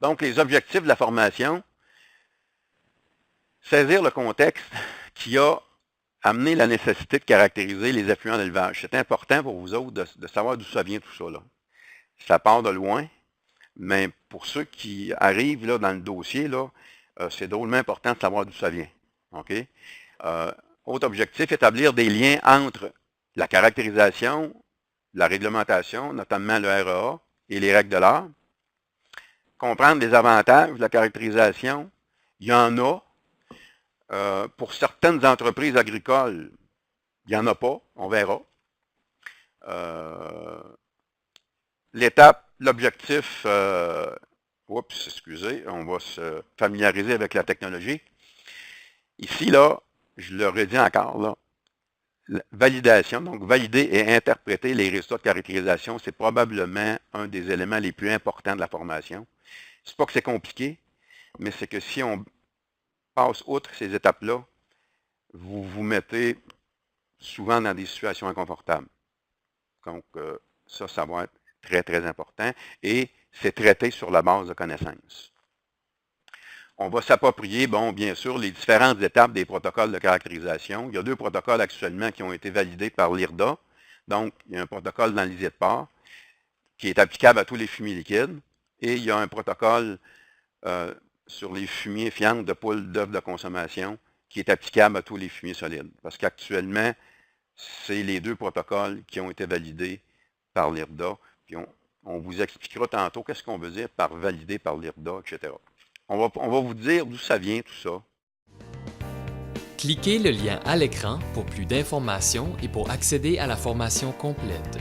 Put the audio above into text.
Donc, les objectifs de la formation, saisir le contexte qui a amené la nécessité de caractériser les effluents d'élevage. C'est important pour vous autres de savoir d'où ça vient tout ça, là. Ça part de loin, mais pour ceux qui arrivent là, dans le dossier, là, c'est drôlement important de savoir d'où ça vient. OK? Autre objectif, établir des liens entre la caractérisation, la réglementation, notamment le REA et les règles de l'art. Comprendre les avantages de la caractérisation. Il y en a. Pour certaines entreprises agricoles, il n'y en a pas, on verra. L'étape, l'objectif, excusez, on va se familiariser avec la technologie. Ici, là, je le redis encore, là, validation, donc valider et interpréter les résultats de caractérisation, c'est probablement un des éléments les plus importants de la formation. C'est pas que c'est compliqué, mais c'est que si on passe outre ces étapes-là, vous vous mettez souvent dans des situations inconfortables. Donc, ça va être très, très important. Et c'est traité sur la base de connaissances. On va s'approprier, bon, bien sûr, les différentes étapes des protocoles de caractérisation. Il y a 2 protocoles actuellement qui ont été validés par l'IRDA. Donc, il y a un protocole dans l'ISIE de porc qui est applicable à tous les fumiers liquides. Et il y a un protocole sur les fumiers fientes de poules d'œufs de consommation qui est applicable à tous les fumiers solides. Parce qu'actuellement, c'est les 2 protocoles qui ont été validés par l'IRDA. Puis on vous expliquera tantôt qu'est-ce qu'on veut dire par validé par l'IRDA, etc. On va vous dire d'où ça vient tout ça. Cliquez le lien à l'écran pour plus d'informations et pour accéder à la formation complète.